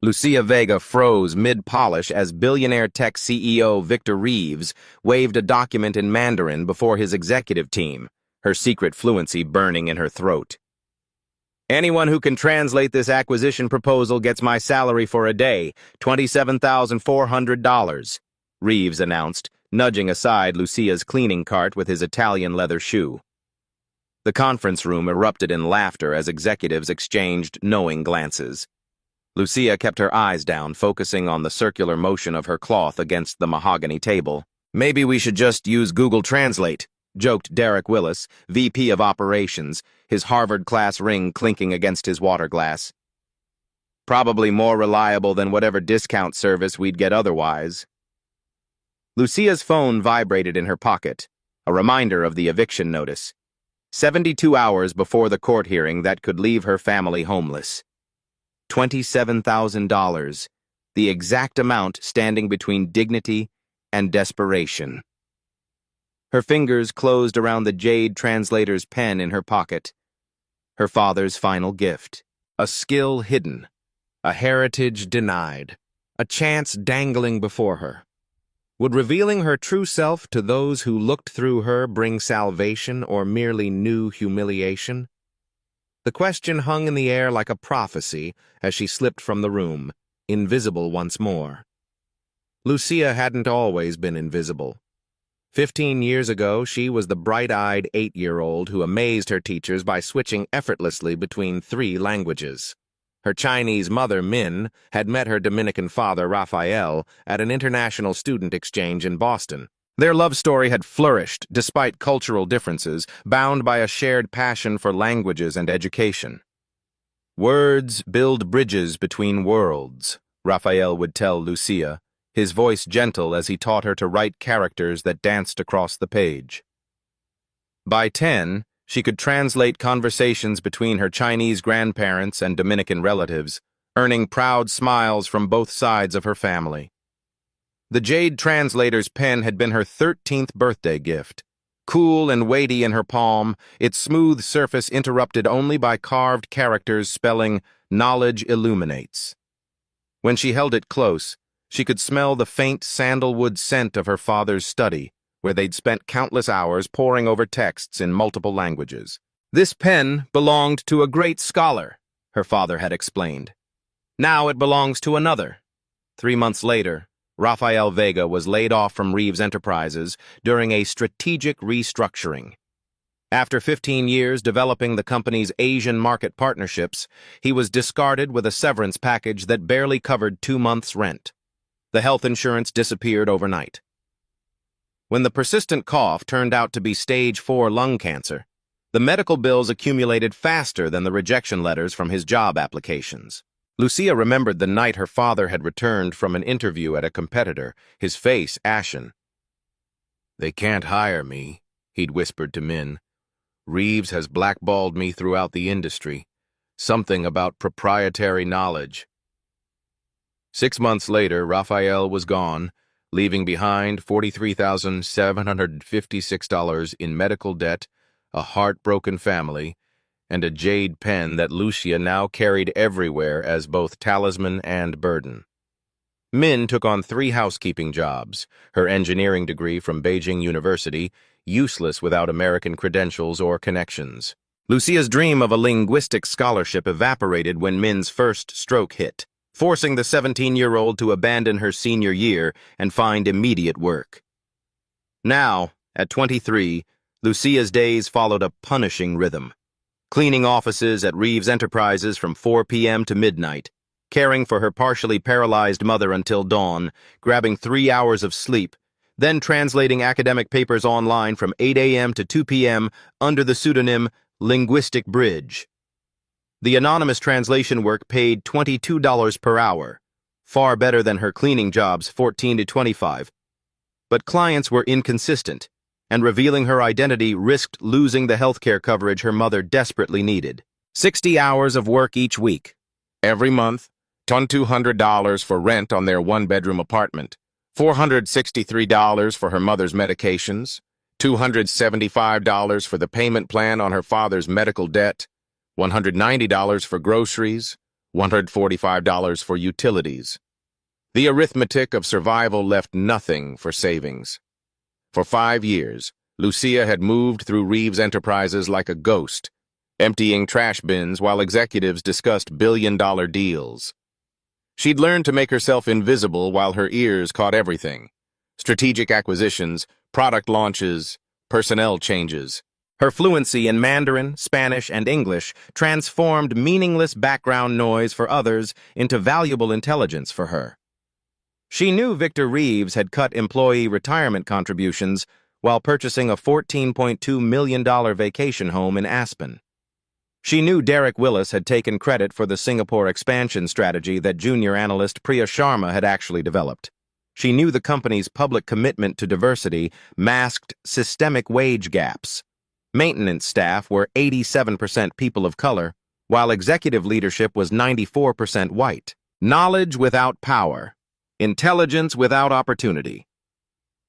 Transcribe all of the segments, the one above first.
Lucia Vega froze mid-polish as billionaire tech CEO Victor Reeves waved a document in Mandarin before his executive team, her secret fluency burning in her throat. "Anyone who can translate this acquisition proposal gets my salary for a day, $27,400, Reeves announced, nudging aside Lucia's cleaning cart with his Italian leather shoe. The conference room erupted in laughter as executives exchanged knowing glances. Lucia kept her eyes down, focusing on the circular motion of her cloth against the mahogany table. "Maybe we should just use Google Translate," joked Derek Willis, VP of Operations, his Harvard-class ring clinking against his water glass. "Probably more reliable than whatever discount service we'd get otherwise." Lucia's phone vibrated in her pocket, a reminder of the eviction notice. 72 hours before the court hearing that could leave her family homeless. $27,000, the exact amount standing between dignity and desperation. Her fingers closed around the jade translator's pen in her pocket. Her father's final gift. A skill hidden. A heritage denied. A chance dangling before her. Would revealing her true self to those who looked through her bring salvation or merely new humiliation? The question hung in the air like a prophecy as she slipped from the room, invisible once more. Lucia hadn't always been invisible. 15 years ago, she was the bright-eyed 8-year-old who amazed her teachers by switching effortlessly between 3 languages. Her Chinese mother, Min, had met her Dominican father, Raphael, at an international student exchange in Boston. Their love story had flourished despite cultural differences, bound by a shared passion for languages and education. "Words build bridges between worlds," Raphael would tell Lucia, his voice gentle as he taught her to write characters that danced across the page. By 10, she could translate conversations between her Chinese grandparents and Dominican relatives, earning proud smiles from both sides of her family. The jade translator's pen had been her 13th birthday gift. Cool and weighty in her palm, its smooth surface interrupted only by carved characters spelling, "Knowledge illuminates." When she held it close, she could smell the faint sandalwood scent of her father's study, where they'd spent countless hours poring over texts in multiple languages. "This pen belonged to a great scholar," her father had explained. "Now it belongs to another." 3 months later, Raphael Vega was laid off from Reeves Enterprises during a strategic restructuring. After 15 years developing the company's Asian market partnerships, he was discarded with a severance package that barely covered 2 months' rent. The health insurance disappeared overnight. When the persistent cough turned out to be stage 4 lung cancer, the medical bills accumulated faster than the rejection letters from his job applications. Lucia remembered the night her father had returned from an interview at a competitor, his face ashen. "They can't hire me," he'd whispered to Min. "Reeves has blackballed me throughout the industry. Something about proprietary knowledge." 6 months later, Raphael was gone, leaving behind $43,756 in medical debt, a heartbroken family, and a jade pen that Lucia now carried everywhere as both talisman and burden. Min took on 3 housekeeping jobs, her engineering degree from Beijing University, useless without American credentials or connections. Lucia's dream of a linguistic scholarship evaporated when Min's first stroke hit, forcing the 17-year-old to abandon her senior year and find immediate work. Now, at 23, Lucia's days followed a punishing rhythm. Cleaning offices at Reeves Enterprises from 4 p.m. to midnight, caring for her partially paralyzed mother until dawn, grabbing 3 hours of sleep, then translating academic papers online from 8 a.m. to 2 p.m. under the pseudonym Linguistic Bridge. The anonymous translation work paid $22 per hour, far better than her cleaning job's $14 to $25. But clients were inconsistent, and revealing her identity risked losing the healthcare coverage her mother desperately needed. 60 hours of work each week. Every month, $200 for rent on their 1-bedroom apartment, $463 for her mother's medications, $275 for the payment plan on her father's medical debt, $190 for groceries, $145 for utilities. The arithmetic of survival left nothing for savings. For 5 years, Lucia had moved through Reeves Enterprises like a ghost, emptying trash bins while executives discussed billion-dollar deals. She'd learned to make herself invisible while her ears caught everything: strategic acquisitions, product launches, personnel changes. Her fluency in Mandarin, Spanish, and English transformed meaningless background noise for others into valuable intelligence for her. She knew Victor Reeves had cut employee retirement contributions while purchasing a $14.2 million vacation home in Aspen. She knew Derek Willis had taken credit for the Singapore expansion strategy that junior analyst Priya Sharma had actually developed. She knew the company's public commitment to diversity masked systemic wage gaps. Maintenance staff were 87% people of color, while executive leadership was 94% white. Knowledge without power. Intelligence without opportunity.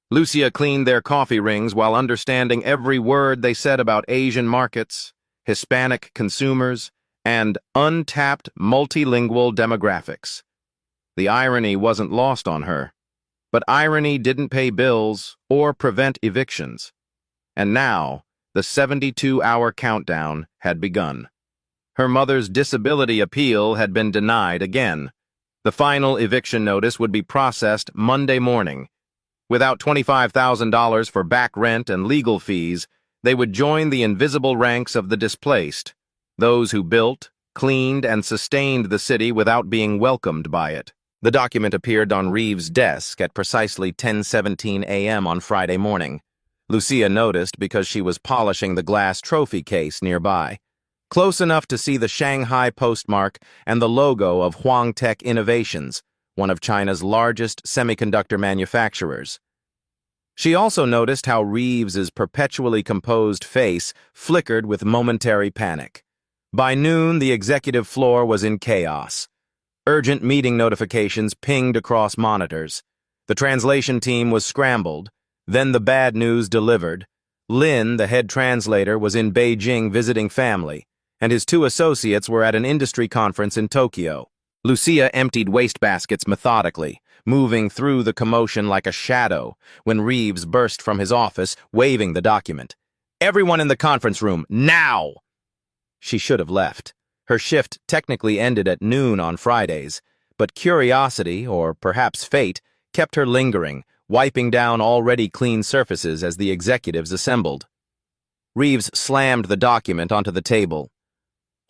Lucia cleaned their coffee rings while understanding every word they said about Asian markets, Hispanic consumers, and untapped multilingual demographics. The irony wasn't lost on her, but irony didn't pay bills or prevent evictions. And now, the 72-hour countdown had begun. Her mother's disability appeal had been denied again. The final eviction notice would be processed Monday morning. Without $25,000 for back rent and legal fees, they would join the invisible ranks of the displaced, those who built, cleaned, and sustained the city without being welcomed by it. The document appeared on Reeves' desk at precisely 10:17 a.m. on Friday morning. Lucia noticed because she was polishing the glass trophy case nearby, close enough to see the Shanghai postmark and the logo of Huangtech Innovations, one of China's largest semiconductor manufacturers. She also noticed how Reeves's perpetually composed face flickered with momentary panic. By noon, the executive floor was in chaos. Urgent meeting notifications pinged across monitors. The translation team was scrambled. Then the bad news delivered. Lin, the head translator, was in Beijing visiting family, and his 2 associates were at an industry conference in Tokyo. Lucia emptied wastebaskets methodically, moving through the commotion like a shadow, when Reeves burst from his office, waving the document. "Everyone in the conference room, now!" She should have left. Her shift technically ended at noon on Fridays, but curiosity, or perhaps fate, kept her lingering, wiping down already clean surfaces as the executives assembled. Reeves slammed the document onto the table.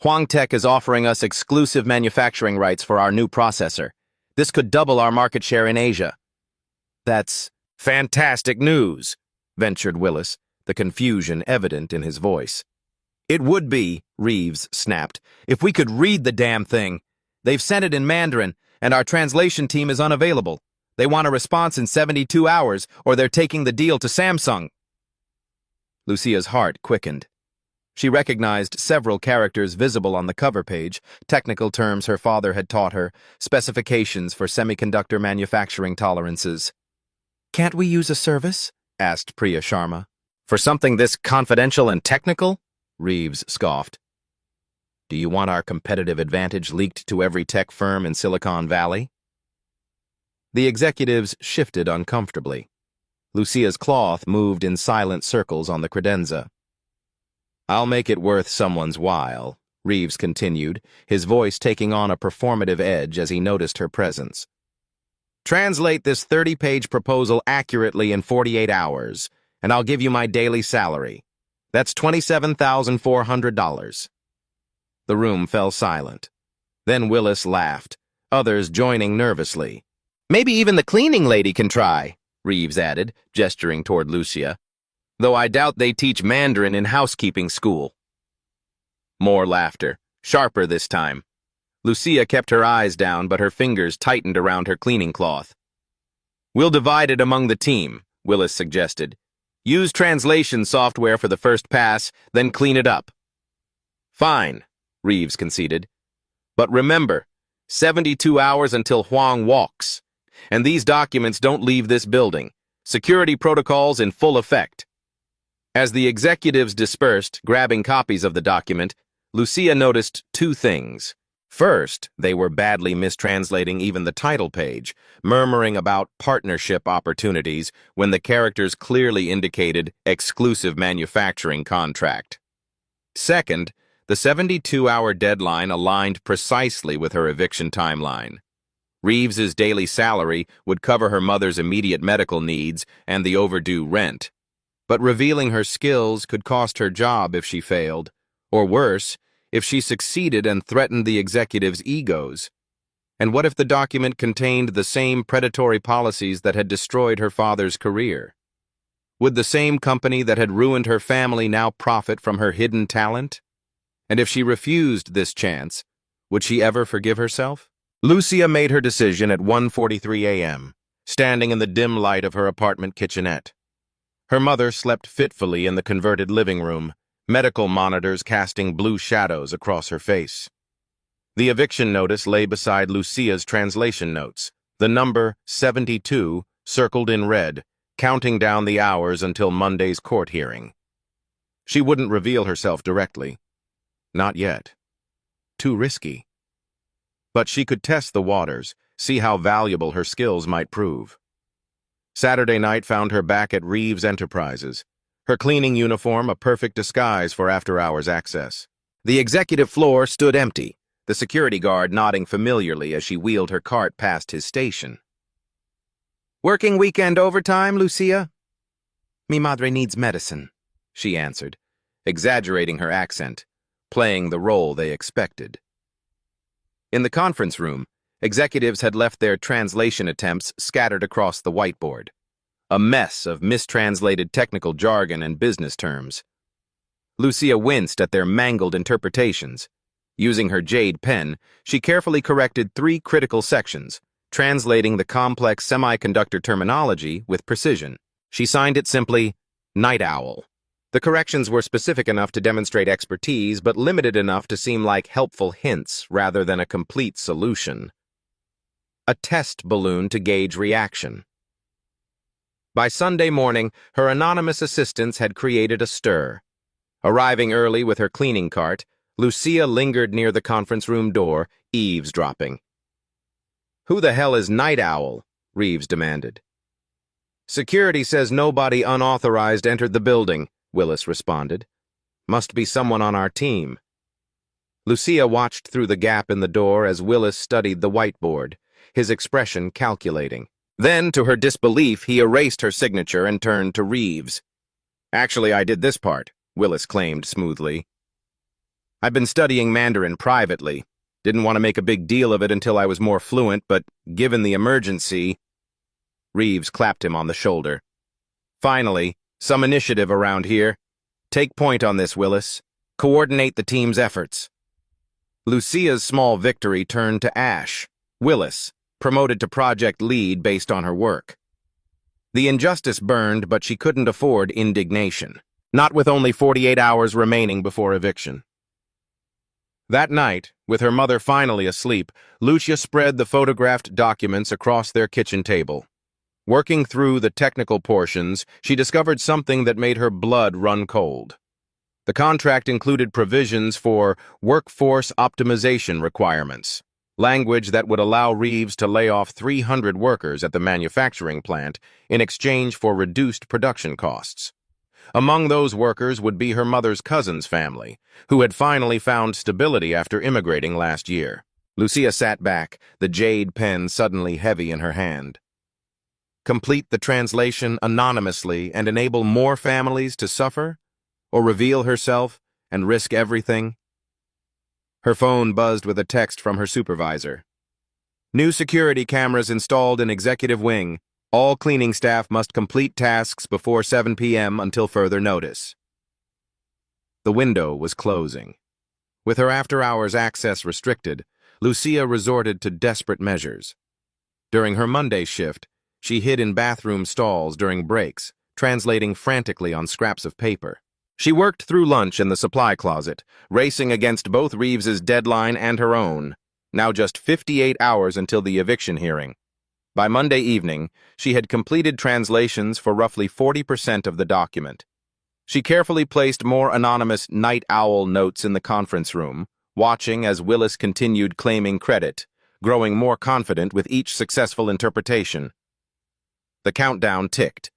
"Huangtech is offering us exclusive manufacturing rights for our new processor. This could double our market share in Asia." "That's fantastic news," ventured Willis, the confusion evident in his voice. "It would be," Reeves snapped, "if we could read the damn thing. They've sent it in Mandarin, and our translation team is unavailable. They want a response in 72 hours, or they're taking the deal to Samsung." Lucia's heart quickened. She recognized several characters visible on the cover page, technical terms her father had taught her, specifications for semiconductor manufacturing tolerances. "Can't we use a service?" asked Priya Sharma. "For something this confidential and technical?" Reeves scoffed. "Do you want our competitive advantage leaked to every tech firm in Silicon Valley?" The executives shifted uncomfortably. Lucia's cloth moved in silent circles on the credenza. "I'll make it worth someone's while," Reeves continued, his voice taking on a performative edge as he noticed her presence. "Translate this 30-page proposal accurately in 48 hours, and I'll give you my daily salary. That's $27,400. The room fell silent. Then Willis laughed, others joining nervously. "Maybe even the cleaning lady can try," Reeves added, gesturing toward Lucia. "Though I doubt they teach Mandarin in housekeeping school." More laughter, sharper this time. Lucia kept her eyes down, but her fingers tightened around her cleaning cloth. "We'll divide it among the team," Willis suggested. "Use translation software for the first pass, then clean it up." "Fine," Reeves conceded. "But remember, 72 hours until Huang walks. And these documents don't leave this building. Security protocols in full effect." As the executives dispersed, grabbing copies of the document, Lucia noticed 2 things. First, they were badly mistranslating even the title page, murmuring about partnership opportunities when the characters clearly indicated exclusive manufacturing contract. Second, the 72-hour deadline aligned precisely with her eviction timeline. Reeves's daily salary would cover her mother's immediate medical needs and the overdue rent. But revealing her skills could cost her job if she failed, or worse, if she succeeded and threatened the executives' egos. And what if the document contained the same predatory policies that had destroyed her father's career? Would the same company that had ruined her family now profit from her hidden talent? And if she refused this chance, would she ever forgive herself? Lucia made her decision at 1:43 a.m., standing in the dim light of her apartment kitchenette. Her mother slept fitfully in the converted living room, medical monitors casting blue shadows across her face. The eviction notice lay beside Lucia's translation notes, the number 72 circled in red, counting down the hours until Monday's court hearing. She wouldn't reveal herself directly. Not yet. Too risky. But she could test the waters, see how valuable her skills might prove. Saturday night found her back at Reeves Enterprises, her cleaning uniform a perfect disguise for after-hours access. The executive floor stood empty, the security guard nodding familiarly as she wheeled her cart past his station. "Working weekend overtime, Lucia?" "Mi madre needs medicine," she answered, exaggerating her accent, playing the role they expected. In the conference room, executives had left their translation attempts scattered across the whiteboard, a mess of mistranslated technical jargon and business terms. Lucia winced at their mangled interpretations. Using her jade pen, she carefully corrected 3 critical sections, translating the complex semiconductor terminology with precision. She signed it simply, Night Owl. The corrections were specific enough to demonstrate expertise, but limited enough to seem like helpful hints rather than a complete solution. A test balloon to gauge reaction. By Sunday morning, her anonymous assistants had created a stir. Arriving early with her cleaning cart, Lucia lingered near the conference room door, eavesdropping. "Who the hell is Night Owl?" Reeves demanded. "Security says nobody unauthorized entered the building," Willis responded. "Must be someone on our team." Lucia watched through the gap in the door as Willis studied the whiteboard, his expression calculating. Then, to her disbelief, he erased her signature and turned to Reeves. "Actually, I did this part," Willis claimed smoothly. "I've been studying Mandarin privately. Didn't want to make a big deal of it until I was more fluent, but given the emergency..." Reeves clapped him on the shoulder. "Finally, some initiative around here. Take point on this, Willis. Coordinate the team's efforts." Lucia's small victory turned to ash. Willis, promoted to project lead based on her work. The injustice burned, but she couldn't afford indignation. Not with only 48 hours remaining before eviction. That night, with her mother finally asleep, Lucia spread the photographed documents across their kitchen table. Working through the technical portions, she discovered something that made her blood run cold. The contract included provisions for workforce optimization requirements, language that would allow Reeves to lay off 300 workers at the manufacturing plant in exchange for reduced production costs. Among those workers would be her mother's cousin's family, who had finally found stability after immigrating last year. Lucia sat back, the jade pen suddenly heavy in her hand. Complete the translation anonymously and enable more families to suffer? Or reveal herself and risk everything? Her phone buzzed with a text from her supervisor. "New security cameras installed in executive wing. All cleaning staff must complete tasks before 7 p.m. until further notice." The window was closing. With her after-hours access restricted, Lucia resorted to desperate measures. During her Monday shift, she hid in bathroom stalls during breaks, translating frantically on scraps of paper. She worked through lunch in the supply closet, racing against both Reeves's deadline and her own, now just 58 hours until the eviction hearing. By Monday evening, she had completed translations for roughly 40% of the document. She carefully placed more anonymous night owl notes in the conference room, watching as Willis continued claiming credit, growing more confident with each successful interpretation. The countdown ticked.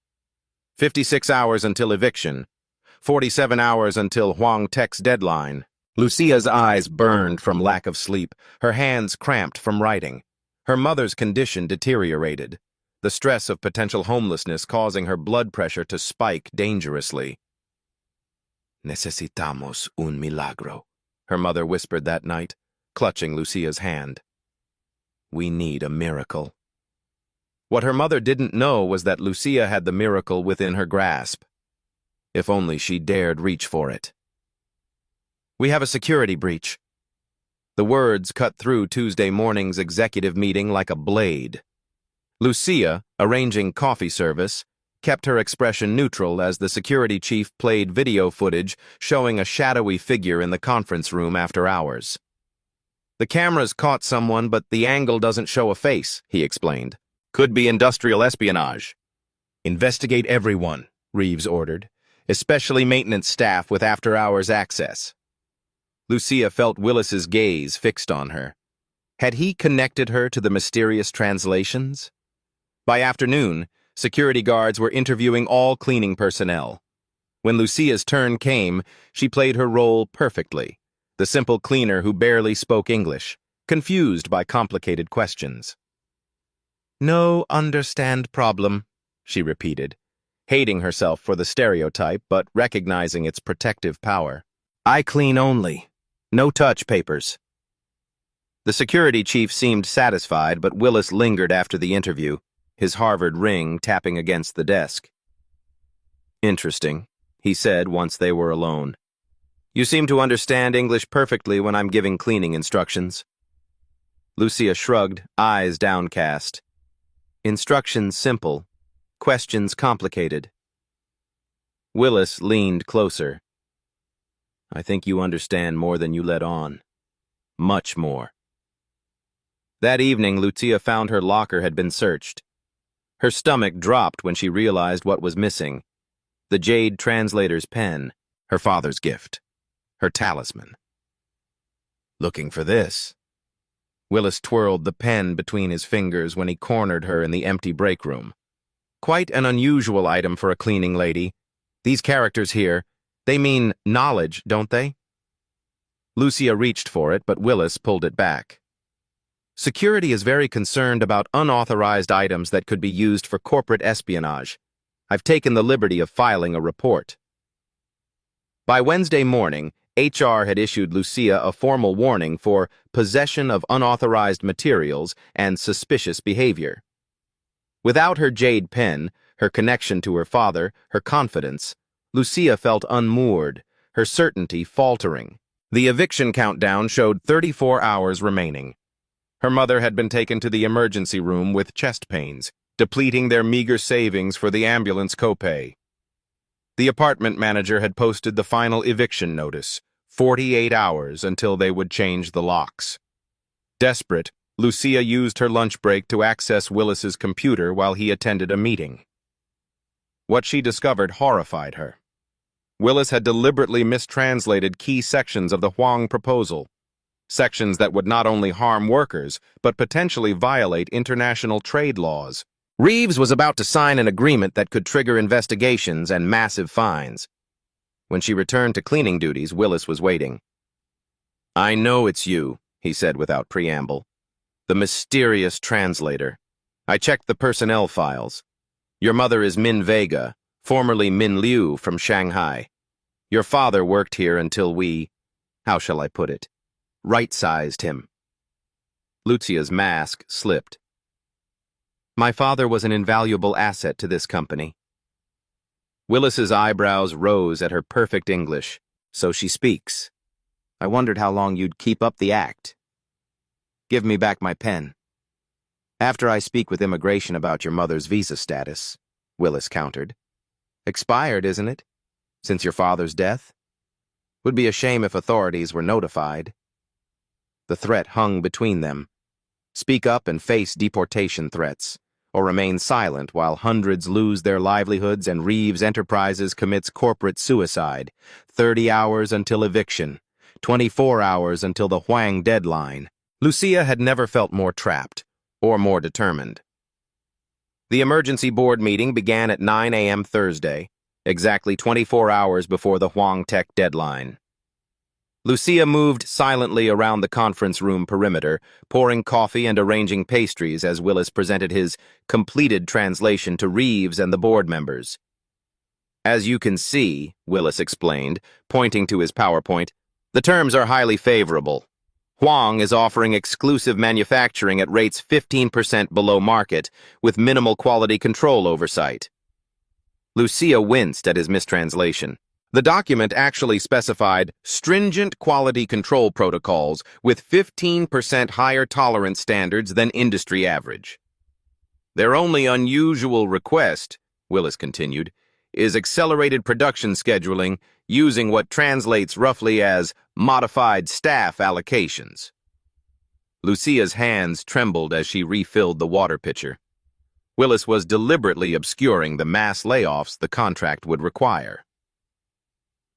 56 hours until eviction, 47 hours until Huang Tech's deadline. Lucia's eyes burned from lack of sleep, her hands cramped from writing. Her mother's condition deteriorated, the stress of potential homelessness causing her blood pressure to spike dangerously. Necesitamos un milagro, her mother whispered that night, clutching Lucia's hand. We need a miracle. What her mother didn't know was that Lucia had the miracle within her grasp. If only she dared reach for it. We have a security breach. The words cut through Tuesday morning's executive meeting like a blade. Lucia, arranging coffee service, kept her expression neutral as the security chief played video footage showing a shadowy figure in the conference room after hours. The cameras caught someone, but the angle doesn't show a face, he explained. Could be industrial espionage. Investigate everyone, Reeves ordered, especially maintenance staff with after-hours access. Lucia felt Willis's gaze fixed on her. Had he connected her to the mysterious translations? By afternoon, security guards were interviewing all cleaning personnel. When Lucia's turn came, she played her role perfectly, the simple cleaner who barely spoke English, confused by complicated questions. No understand problem, she repeated, hating herself for the stereotype but recognizing its protective power. I clean only. No touch papers. The security chief seemed satisfied, but Willis lingered after the interview, his Harvard ring tapping against the desk. Interesting, he said once they were alone. You seem to understand English perfectly when I'm giving cleaning instructions. Lucia shrugged, eyes downcast. Instructions simple, questions complicated. Willis leaned closer. I think you understand more than you let on. Much more. That evening, Lucia found her locker had been searched. Her stomach dropped when she realized what was missing. The jade translator's pen, her father's gift, her talisman. Looking for this. Willis twirled the pen between his fingers when he cornered her in the empty break room. Quite an unusual item for a cleaning lady. These characters here, they mean knowledge, don't they? Lucia reached for it, but Willis pulled it back. Security is very concerned about unauthorized items that could be used for corporate espionage. I've taken the liberty of filing a report. By Wednesday morning, HR had issued Lucia a formal warning for possession of unauthorized materials and suspicious behavior. Without her jade pen, her connection to her father, her confidence, Lucia felt unmoored, her certainty faltering. The eviction countdown showed 34 hours remaining. Her mother had been taken to the emergency room with chest pains, depleting their meager savings for the ambulance copay. The apartment manager had posted the final eviction notice, 48 hours until they would change the locks. Desperate, Lucia used her lunch break to access Willis's computer while he attended a meeting. What she discovered horrified her. Willis had deliberately mistranslated key sections of the Huang proposal, sections that would not only harm workers, but potentially violate international trade laws. Reeves was about to sign an agreement that could trigger investigations and massive fines. When she returned to cleaning duties, Willis was waiting. I know it's you, he said without preamble. The mysterious translator. I checked the personnel files. Your mother is Min Vega, formerly Min Liu from Shanghai. Your father worked here until we, how shall I put it, right-sized him. Lucia's mask slipped. My father was an invaluable asset to this company. Willis's eyebrows rose at her perfect English. So she speaks. I wondered how long you'd keep up the act. Give me back my pen. After I speak with immigration about your mother's visa status, Willis countered. Expired, isn't it? Since your father's death? Would be a shame if authorities were notified. The threat hung between them. Speak up and face deportation threats, or remain silent while hundreds lose their livelihoods and Reeves Enterprises commits corporate suicide. 30 hours until eviction. 24 hours until the Huang deadline. Lucia had never felt more trapped or more determined. The emergency board meeting began at 9 a.m. Thursday, exactly 24 hours before the Huang Tech deadline. Lucia moved silently around the conference room perimeter, pouring coffee and arranging pastries as Willis presented his completed translation to Reeves and the board members. As you can see, Willis explained, pointing to his PowerPoint, the terms are highly favorable. Huang is offering exclusive manufacturing at rates 15% below market, with minimal quality control oversight. Lucia winced at his mistranslation. The document actually specified stringent quality control protocols with 15% higher tolerance standards than industry average. Their only unusual request, Willis continued, is accelerated production scheduling using what translates roughly as modified staff allocations. Lucia's hands trembled as she refilled the water pitcher. Willis was deliberately obscuring the mass layoffs the contract would require.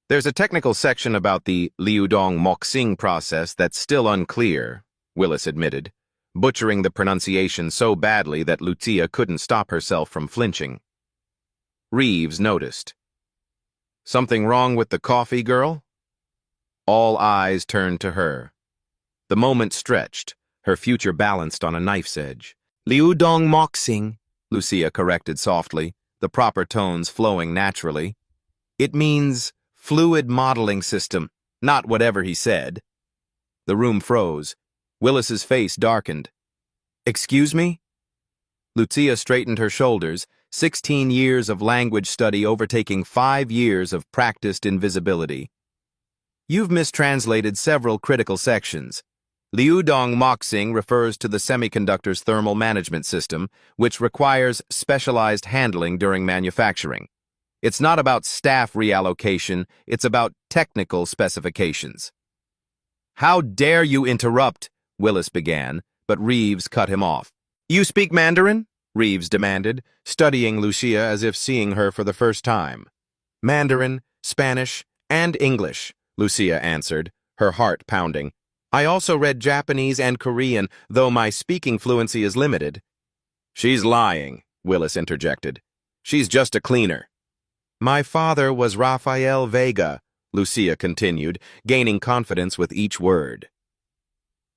There's a technical section about the Liudong Moxing process that's still unclear, Willis admitted, butchering the pronunciation so badly that Lucia couldn't stop herself from flinching. Reeves noticed. Something wrong with the coffee, girl? All eyes turned to her. The moment stretched, her future balanced on a knife's edge. Liudong Moxing, Lucia corrected softly, the proper tones flowing naturally. It means fluid modeling system, not whatever he said. The room froze. Willis's face darkened. Excuse me? Lucia straightened her shoulders, 16 years of language study overtaking 5 years of practiced invisibility. You've mistranslated several critical sections. Liudong Moxing refers to the semiconductor's thermal management system, which requires specialized handling during manufacturing. It's not about staff reallocation, it's about technical specifications. How dare you interrupt, Willis began, but Reeves cut him off. You speak Mandarin? Reeves demanded, studying Lucia as if seeing her for the first time. Mandarin, Spanish, and English, Lucia answered, her heart pounding. I also read Japanese and Korean, though my speaking fluency is limited. She's lying, Willis interjected. She's just a cleaner. My father was Lucia Vega, Lucia continued, gaining confidence with each word.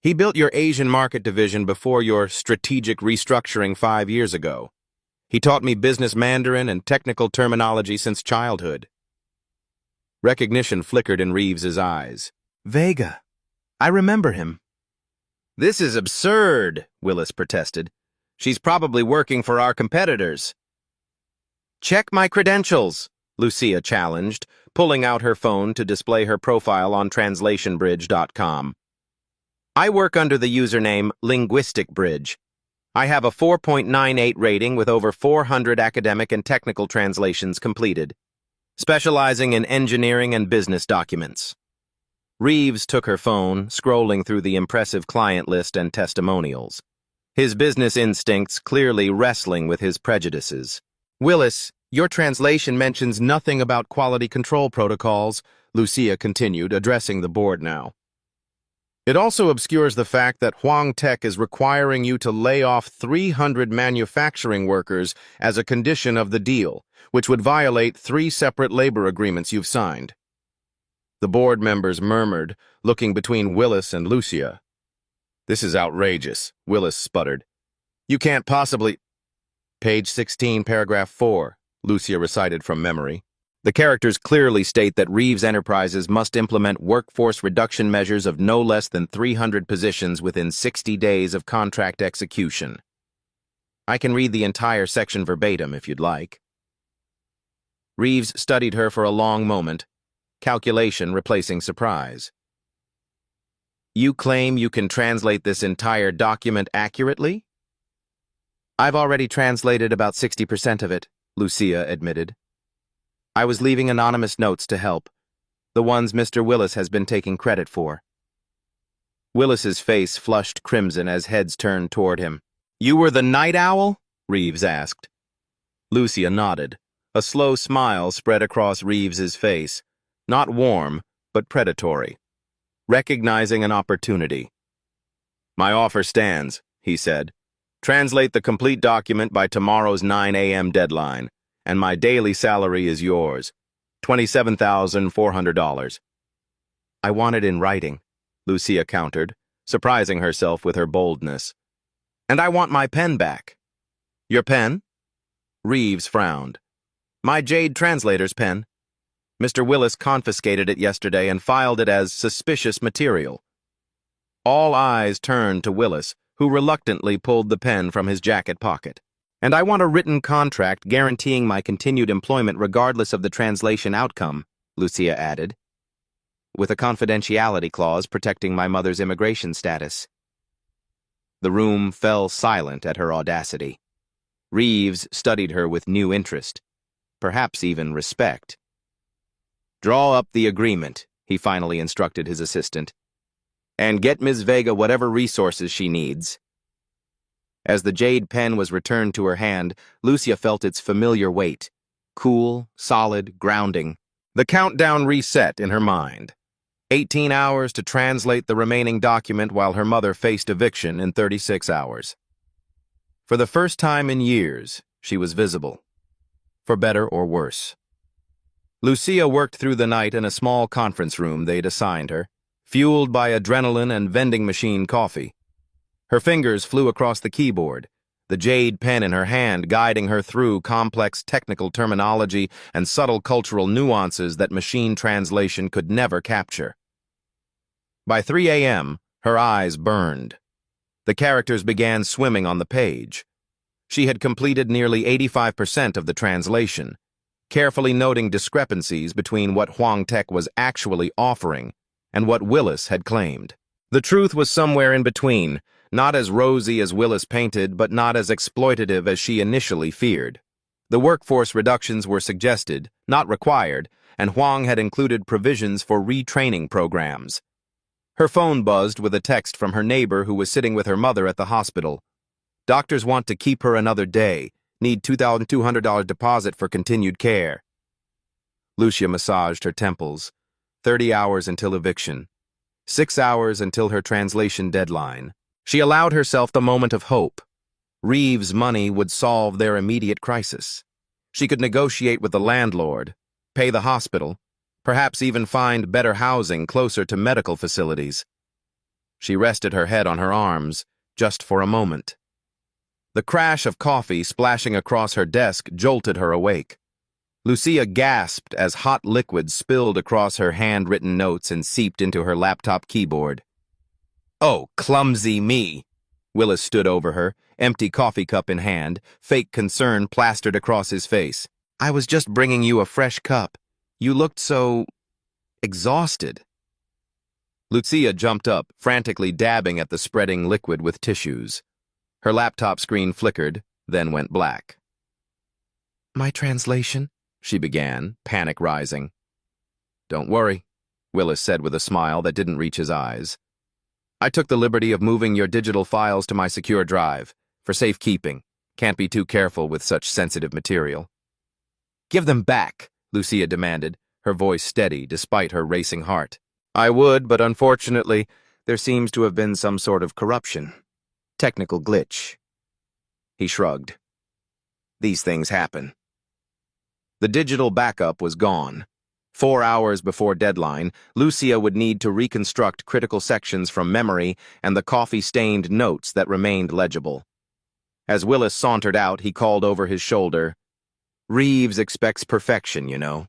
He built your Asian market division before your strategic restructuring 5 years ago. He taught me business Mandarin and technical terminology since childhood. Recognition flickered in Reeves's eyes. Vega. I remember him. This is absurd, Willis protested. She's probably working for our competitors. Check my credentials, Lucia challenged, pulling out her phone to display her profile on translationbridge.com. I work under the username Linguistic Bridge. I have a 4.98 rating with over 400 academic and technical translations completed, specializing in engineering and business documents. Reeves took her phone, scrolling through the impressive client list and testimonials, his business instincts clearly wrestling with his prejudices. Willis, your translation mentions nothing about quality control protocols, Lucia continued, addressing the board now. It also obscures the fact that Huang Tech is requiring you to lay off 300 manufacturing workers as a condition of the deal, which would violate 3 separate labor agreements you've signed. The board members murmured, looking between Willis and Lucia. This is outrageous, Willis sputtered. You can't possibly... Page 16, paragraph 4, Lucia recited from memory. The characters clearly state that Reeves Enterprises must implement workforce reduction measures of no less than 300 positions within 60 days of contract execution. I can read the entire section verbatim if you'd like. Reeves studied her for a long moment, calculation replacing surprise. You claim you can translate this entire document accurately? I've already translated about 60% of it, Lucia admitted. I was leaving anonymous notes to help, the ones Mr. Willis has been taking credit for. Willis's face flushed crimson as heads turned toward him. You were the night owl? Reeves asked. Lucia nodded. A slow smile spread across Reeves's face, not warm, but predatory. recognizing an opportunity. "My offer stands," he said. "Translate the complete document by tomorrow's 9 a.m. deadline, and my daily salary is yours, $27,400. "I want it in writing," Lucia countered, surprising herself with her boldness. "And I want my pen back." "Your pen?" Reeves frowned. "My Jade translator's pen. Mr. Willis confiscated it yesterday and filed it as suspicious material." All eyes turned to Willis, who reluctantly pulled the pen from his jacket pocket. "And I want a written contract guaranteeing my continued employment regardless of the translation outcome," Lucia added, "with a confidentiality clause protecting my mother's immigration status." The room fell silent at her audacity. Reeves studied her with new interest, perhaps even respect. "Draw up the agreement," he finally instructed his assistant, "and get Ms. Vega whatever resources she needs." As the jade pen was returned to her hand, Lucia felt its familiar weight. Cool, solid, grounding. The countdown reset in her mind. 18 hours to translate the remaining document while her mother faced eviction in 36 hours. For the first time in years, she was visible. For better or worse. Lucia worked through the night in a small conference room they'd assigned her, fueled by adrenaline and vending machine coffee. Her fingers flew across the keyboard, the jade pen in her hand guiding her through complex technical terminology and subtle cultural nuances that machine translation could never capture. By 3 a.m., her eyes burned. The characters began swimming on the page. She had completed nearly 85% of the translation, carefully noting discrepancies between what Huang Tech was actually offering and what Willis had claimed. The truth was somewhere in between, not as rosy as Willis painted, but not as exploitative as she initially feared. The workforce reductions were suggested, not required, and Huang had included provisions for retraining programs. Her phone buzzed with a text from her neighbor who was sitting with her mother at the hospital. "Doctors want to keep her another day. Need $2,200 deposit for continued care." Lucia massaged her temples. 30 hours until eviction. 6 hours until her translation deadline. She allowed herself the moment of hope. Reeves' money would solve their immediate crisis. She could negotiate with the landlord, pay the hospital, perhaps even find better housing closer to medical facilities. She rested her head on her arms, just for a moment. The crash of coffee splashing across her desk jolted her awake. Lucia gasped as hot liquid spilled across her handwritten notes and seeped into her laptop keyboard. "Oh, clumsy me!" Willis stood over her, empty coffee cup in hand, fake concern plastered across his face. "I was just bringing you a fresh cup. You looked so exhausted." Lucia jumped up, frantically dabbing at the spreading liquid with tissues. Her laptop screen flickered, then went black. "My translation?" she began, panic rising. "Don't worry," Willis said with a smile that didn't reach his eyes. "I took the liberty of moving your digital files to my secure drive, for safekeeping. Can't be too careful with such sensitive material." "Give them back," Lucia demanded, her voice steady despite her racing heart. "I would, but unfortunately, there seems to have been some sort of corruption. Technical glitch." He shrugged. "These things happen." The digital backup was gone. 4 hours before deadline, Lucia would need to reconstruct critical sections from memory and the coffee-stained notes that remained legible. As Willis sauntered out, he called over his shoulder, "Reeves expects perfection, you know.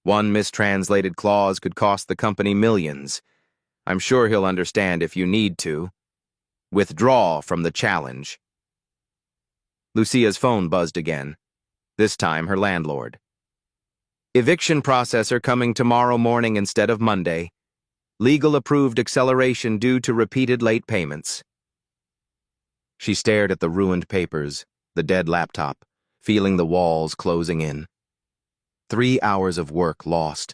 One mistranslated clause could cost the company millions. I'm sure he'll understand if you need to. Withdraw from the challenge." Lucia's phone buzzed again. This time her landlord. "Eviction processor coming tomorrow morning instead of Monday. Legal approved acceleration due to repeated late payments." She stared at the ruined papers, the dead laptop, feeling the walls closing in. 3 hours of work lost.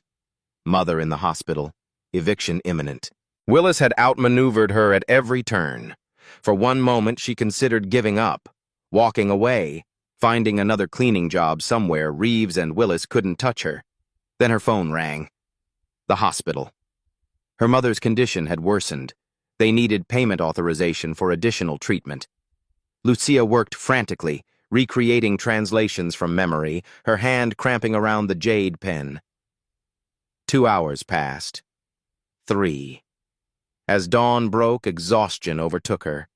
Mother in the hospital. Eviction imminent. Willis had outmaneuvered her at every turn. For one moment she considered giving up, walking away, finding another cleaning job somewhere Reeves and Willis couldn't touch her. Then her phone rang. The hospital. Her mother's condition had worsened. They needed payment authorization for additional treatment. Lucia worked frantically, recreating translations from memory, her hand cramping around the jade pen. 2 hours passed. 3. As dawn broke, exhaustion overtook her.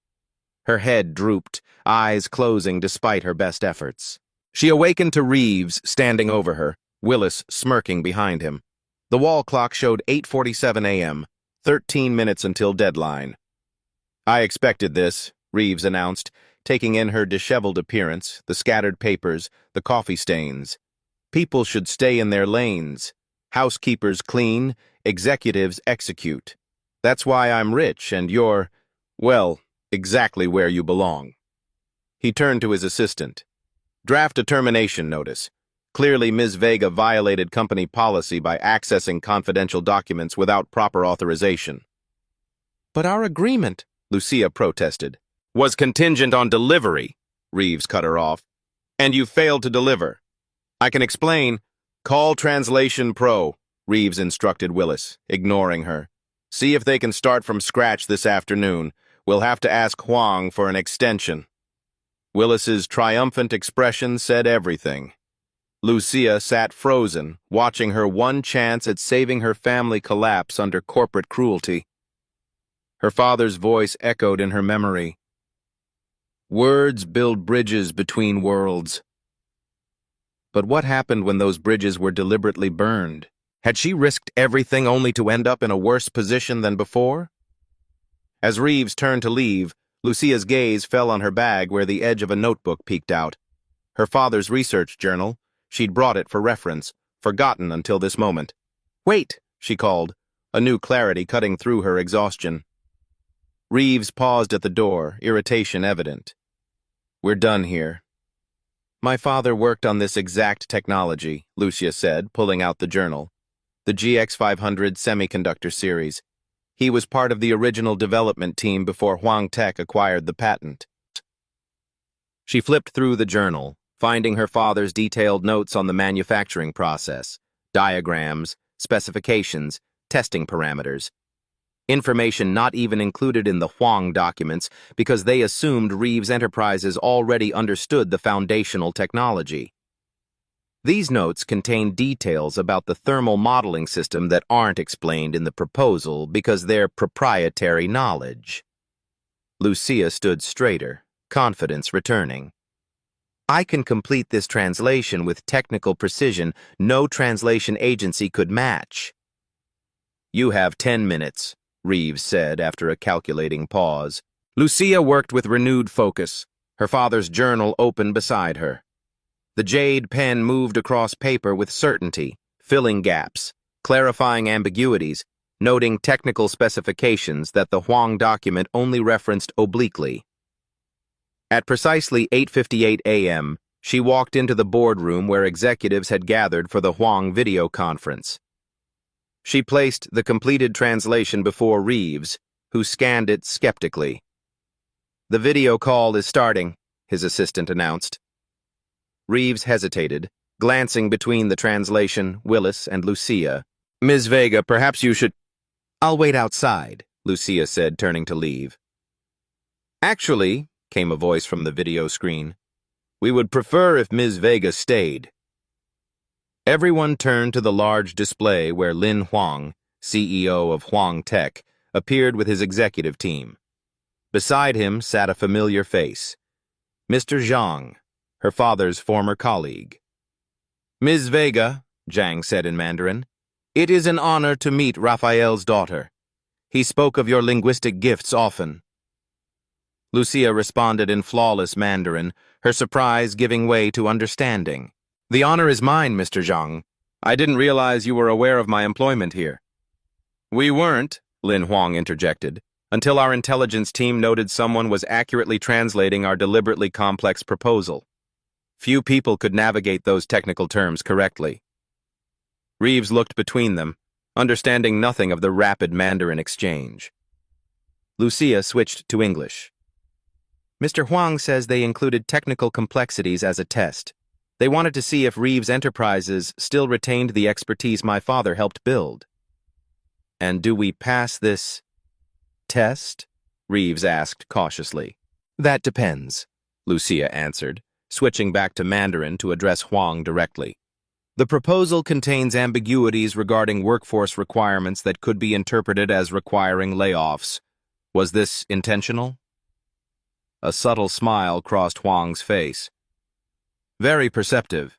Her head drooped, eyes closing despite her best efforts. She awakened to Reeves standing over her, Willis smirking behind him. The wall clock showed 8:47 a.m., 13 minutes until deadline. "I expected this," Reeves announced, taking in her disheveled appearance, the scattered papers, the coffee stains. "People should stay in their lanes. Housekeepers clean, executives execute. That's why I'm rich and you're, well, exactly where you belong." He turned to his assistant. "Draft a termination notice. Clearly, Ms. Vega violated company policy by accessing confidential documents without proper authorization." "But our agreement," Lucia protested, "was contingent on delivery," Reeves cut her off. "And you failed to deliver. I can explain." "Call Translation Pro," Reeves instructed Willis, ignoring her. "See if they can start from scratch this afternoon. We'll have to ask Huang for an extension." Willis's triumphant expression said everything. Lucia sat frozen, watching her one chance at saving her family collapse under corporate cruelty. Her father's voice echoed in her memory. "Words build bridges between worlds." But what happened when those bridges were deliberately burned? Had she risked everything only to end up in a worse position than before? As Reeves turned to leave, Lucia's gaze fell on her bag where the edge of a notebook peeked out. Her father's research journal. She'd brought it for reference, forgotten until this moment. "Wait," she called, a new clarity cutting through her exhaustion. Reeves paused at the door, irritation evident. "We're done here." "My father worked on this exact technology," Lucia said, pulling out the journal. "The GX500 semiconductor series. He was part of the original development team before Huang Tech acquired the patent." She flipped through the journal, finding her father's detailed notes on the manufacturing process, diagrams, specifications, testing parameters. Information not even included in the Huang documents because they assumed Reeves Enterprises already understood the foundational technology. These notes contain details about the thermal modeling system that aren't explained in the proposal because they're proprietary knowledge. Lucia stood straighter, confidence returning. "I can complete this translation with technical precision no translation agency could match." "You have 10 minutes, Reeves said after a calculating pause. Lucia worked with renewed focus, her father's journal open beside her. The jade pen moved across paper with certainty, filling gaps, clarifying ambiguities, noting technical specifications that the Huang document only referenced obliquely. At precisely 8:58 a.m., she walked into the boardroom where executives had gathered for the Huang video conference. She placed the completed translation before Reeves, who scanned it skeptically. "The video call is starting," his assistant announced. Reeves hesitated, glancing between the translation, Willis, and Lucia. "Ms. Vega, perhaps you should—" "I'll wait outside," Lucia said, turning to leave. "Actually," came a voice from the video screen, "we would prefer if Ms. Vega stayed." Everyone turned to the large display where Lin Huang, CEO of Huang Tech, appeared with his executive team. Beside him sat a familiar face, Mr. Zhang, her father's former colleague. "Ms. Vega," Zhang said in Mandarin, "it is an honor to meet Raphael's daughter. He spoke of your linguistic gifts often." Lucia responded in flawless Mandarin, her surprise giving way to understanding. "The honor is mine, Mr. Zhang. I didn't realize you were aware of my employment here." "We weren't," Lin Huang interjected, "until our intelligence team noted someone was accurately translating our deliberately complex proposal. Few people could navigate those technical terms correctly." Reeves looked between them, understanding nothing of the rapid Mandarin exchange. Lucia switched to English. "Mr. Huang says they included technical complexities as a test. They wanted to see if Reeves Enterprises still retained the expertise my father helped build." And do we pass this test? Reeves asked cautiously. That depends, Lucia answered, switching back to Mandarin to address Huang directly. The proposal contains ambiguities regarding workforce requirements that could be interpreted as requiring layoffs. Was this intentional? A subtle smile crossed Huang's face. Very perceptive.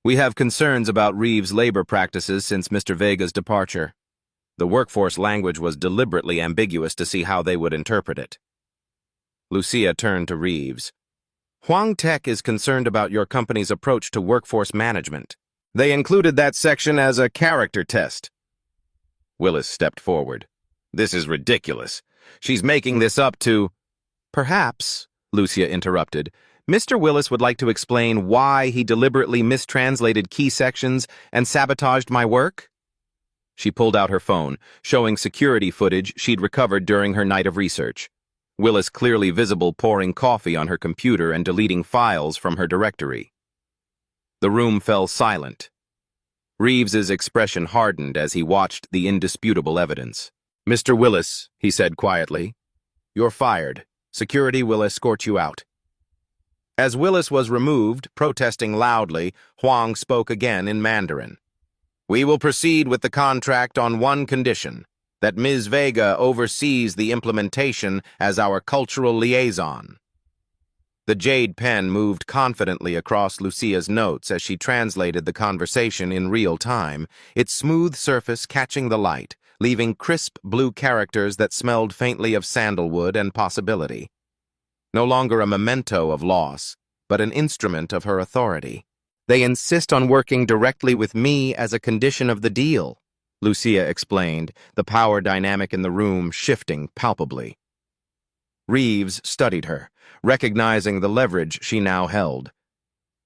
We have concerns about Reeves' labor practices since Mr. Vega's departure. The workforce language was deliberately ambiguous to see how they would interpret it. Lucia turned to Reeves. Huang Tech is concerned about your company's approach to workforce management. They included that section as a character test. Willis stepped forward. This is ridiculous. She's making this up to... Perhaps, Lucia interrupted, Mr. Willis would like to explain why he deliberately mistranslated key sections and sabotaged my work? She pulled out her phone, showing security footage she'd recovered during her night of research. Willis clearly visible pouring coffee on her computer and deleting files from her directory. The room fell silent. Reeves's expression hardened as he watched the indisputable evidence. Mr. Willis, he said quietly, you're fired. Security will escort you out. As Willis was removed, protesting loudly, Huang spoke again in Mandarin. We will proceed with the contract on one condition, that Ms. Vega oversees the implementation as our cultural liaison. The jade pen moved confidently across Lucia's notes as she translated the conversation in real time, its smooth surface catching the light, leaving crisp blue characters that smelled faintly of sandalwood and possibility. No longer a memento of loss, but an instrument of her authority. They insist on working directly with me as a condition of the deal, Lucia explained, the power dynamic in the room shifting palpably. Reeves studied her, recognizing the leverage she now held.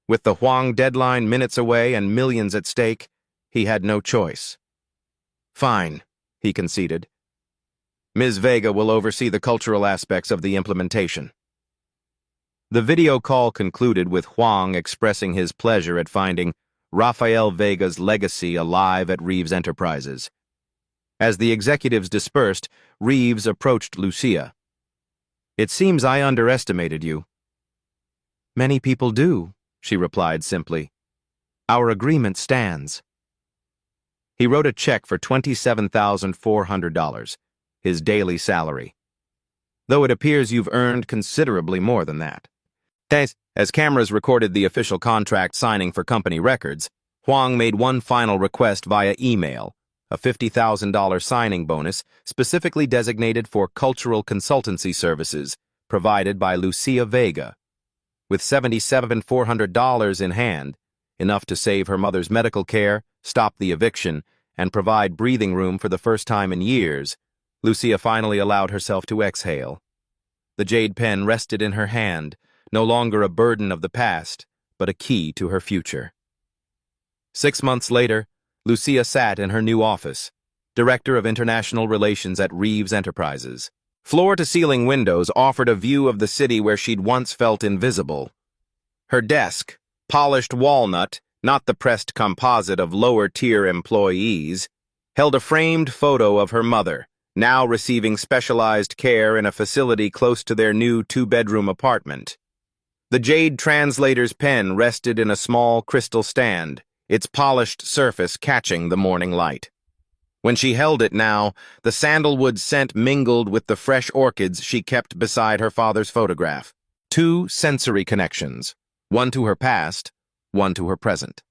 With the Huang deadline minutes away and millions at stake, he had no choice. Fine, he conceded. Ms. Vega will oversee the cultural aspects of the implementation. The video call concluded with Huang expressing his pleasure at finding Rafael Vega's legacy alive at Reeves Enterprises. As the executives dispersed, Reeves approached Lucia. It seems I underestimated you. Many people do, she replied simply. Our agreement stands. He wrote a check for $27,400, his daily salary. Though it appears you've earned considerably more than that. As cameras recorded the official contract signing for company records, Huang made one final request via email, a $50,000 signing bonus specifically designated for cultural consultancy services provided by Lucia Vega. With $77,400 in hand, enough to save her mother's medical care, stop the eviction, and provide breathing room for the first time in years, Lucia finally allowed herself to exhale. The jade pen rested in her hand, no longer a burden of the past, but a key to her future. 6 months later, Lucia sat in her new office, Director of International Relations at Reeves Enterprises. Floor-to-ceiling windows offered a view of the city where she'd once felt invisible. Her desk, polished walnut, not the pressed composite of lower-tier employees, held a framed photo of her mother, now receiving specialized care in a facility close to their new 2-bedroom apartment. The jade translator's pen rested in a small crystal stand, its polished surface catching the morning light. When she held it now, the sandalwood scent mingled with the fresh orchids she kept beside her father's photograph. 2 sensory connections, one to her past, one to her present.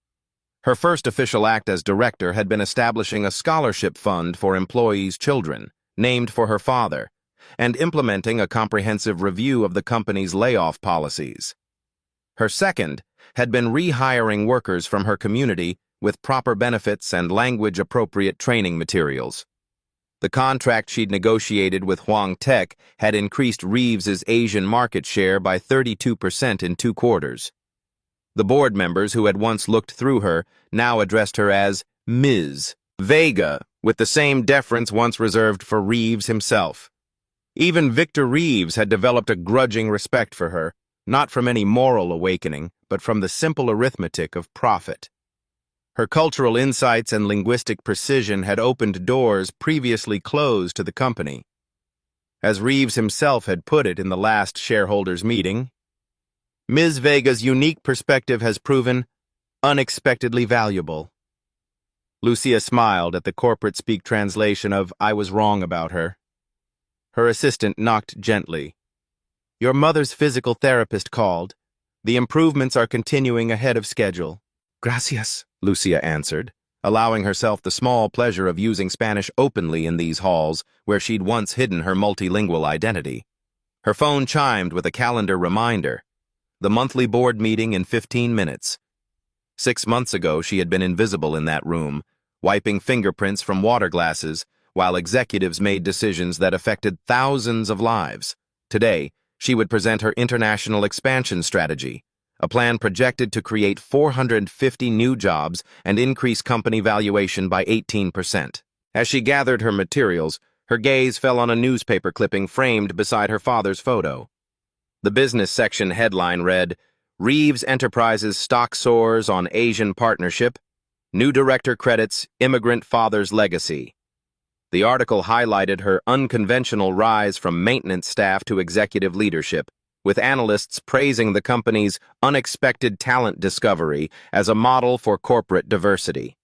Her first official act as director had been establishing a scholarship fund for employees' children, named for her father, and implementing a comprehensive review of the company's layoff policies. Her second had been rehiring workers from her community with proper benefits and language-appropriate training materials. The contract she'd negotiated with Huang Tech had increased Reeves's Asian market share by 32% in 2 quarters. The board members who had once looked through her now addressed her as Ms. Vega, with the same deference once reserved for Reeves himself. Even Victor Reeves had developed a grudging respect for her, not from any moral awakening, but from the simple arithmetic of profit. Her cultural insights and linguistic precision had opened doors previously closed to the company. As Reeves himself had put it in the last shareholders' meeting, Ms. Vega's unique perspective has proven unexpectedly valuable. Lucia smiled at the corporate-speak translation of "I was wrong about her." Her assistant knocked gently. "Your mother's physical therapist called. The improvements are continuing ahead of schedule." "Gracias," Lucia answered, allowing herself the small pleasure of using Spanish openly in these halls where she'd once hidden her multilingual identity. Her phone chimed with a calendar reminder. The monthly board meeting in 15 minutes. 6 months ago, she had been invisible in that room, wiping fingerprints from water glasses while executives made decisions that affected thousands of lives. Today, she would present her international expansion strategy, a plan projected to create 450 new jobs and increase company valuation by 18%. As she gathered her materials, her gaze fell on a newspaper clipping framed beside her father's photo. The business section headline read, "Reeves Enterprises stock soars on Asian partnership. New director credits immigrant father's legacy." The article highlighted her unconventional rise from maintenance staff to executive leadership, with analysts praising the company's unexpected talent discovery as a model for corporate diversity.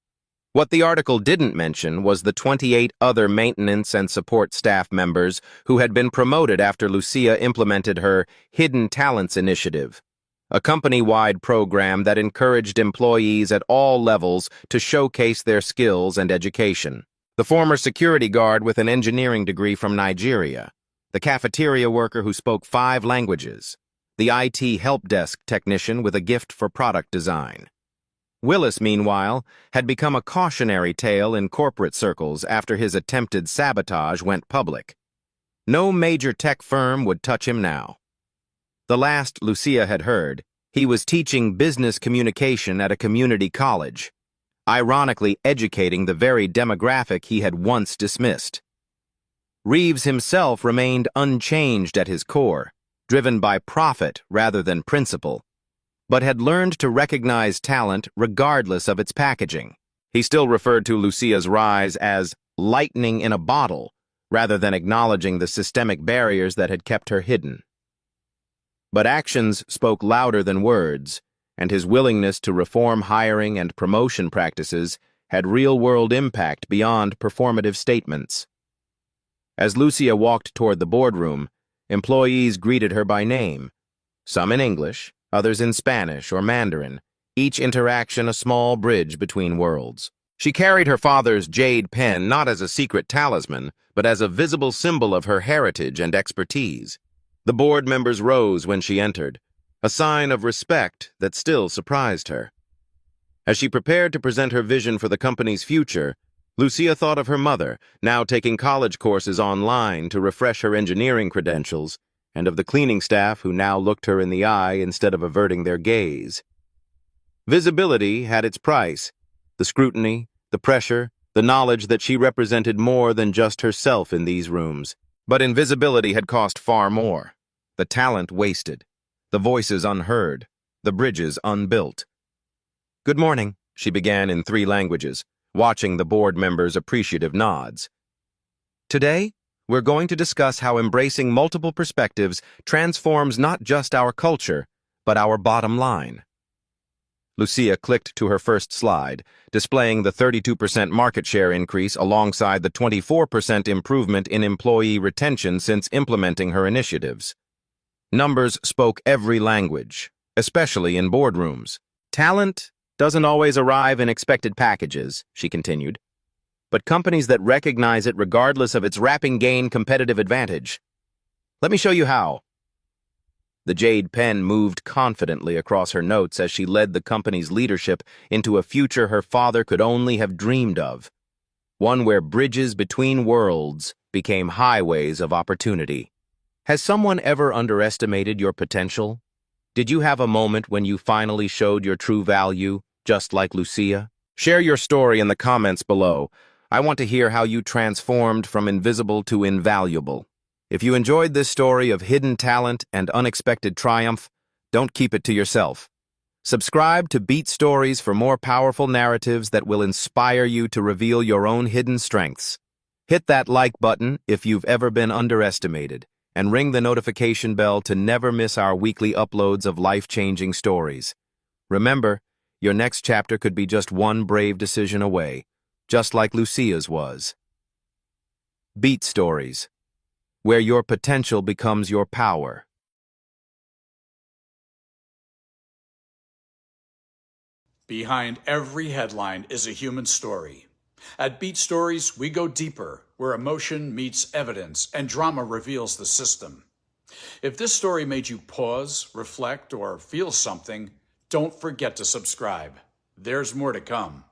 What the article didn't mention was the 28 other maintenance and support staff members who had been promoted after Lucia implemented her Hidden Talents Initiative, a company-wide program that encouraged employees at all levels to showcase their skills and education. The former security guard with an engineering degree from Nigeria, the cafeteria worker who spoke 5 languages, the IT help desk technician with a gift for product design. Willis, meanwhile, had become a cautionary tale in corporate circles after his attempted sabotage went public. No major tech firm would touch him now. The last Lucia had heard, he was teaching business communication at a community college, ironically educating the very demographic he had once dismissed. Reeves himself remained unchanged at his core, driven by profit rather than principle, but had learned to recognize talent regardless of its packaging. He still referred to Lucia's rise as lightning in a bottle, rather than acknowledging the systemic barriers that had kept her hidden. But actions spoke louder than words, and his willingness to reform hiring and promotion practices had real-world impact beyond performative statements. As Lucia walked toward the boardroom, employees greeted her by name, some in English, others in Spanish or Mandarin, each interaction a small bridge between worlds. She carried her father's jade pen not as a secret talisman, but as a visible symbol of her heritage and expertise. The board members rose when she entered, a sign of respect that still surprised her. As she prepared to present her vision for the company's future, Lucia thought of her mother, now taking college courses online to refresh her engineering credentials, and of the cleaning staff who now looked her in the eye instead of averting their gaze. Visibility had its price, the scrutiny, the pressure, the knowledge that she represented more than just herself in these rooms. But invisibility had cost far more. The talent wasted, the voices unheard, the bridges unbuilt. "Good morning," she began in 3 languages, watching the board members' appreciative nods. "Today, we're going to discuss how embracing multiple perspectives transforms not just our culture, but our bottom line." Lucia clicked to her first slide, displaying the 32% market share increase alongside the 24% improvement in employee retention since implementing her initiatives. Numbers spoke every language, especially in boardrooms. "Talent doesn't always arrive in expected packages," she continued, "but companies that recognize it regardless of its wrapping gain competitive advantage. Let me show you how." The jade pen moved confidently across her notes as she led the company's leadership into a future her father could only have dreamed of, one where bridges between worlds became highways of opportunity. Has someone ever underestimated your potential? Did you have a moment when you finally showed your true value, just like Lucia? Share your story in the comments below. I want to hear how you transformed from invisible to invaluable. If you enjoyed this story of hidden talent and unexpected triumph, don't keep it to yourself. Subscribe to Beat Stories for more powerful narratives that will inspire you to reveal your own hidden strengths. Hit that like button if you've ever been underestimated, and ring the notification bell to never miss our weekly uploads of life-changing stories. Remember, your next chapter could be just one brave decision away, just like Lucia's was. Beat Stories, where your potential becomes your power. Behind every headline is a human story. At Beat Stories, we go deeper, where emotion meets evidence and drama reveals the system. If this story made you pause, reflect, or feel something, don't forget to subscribe. There's more to come.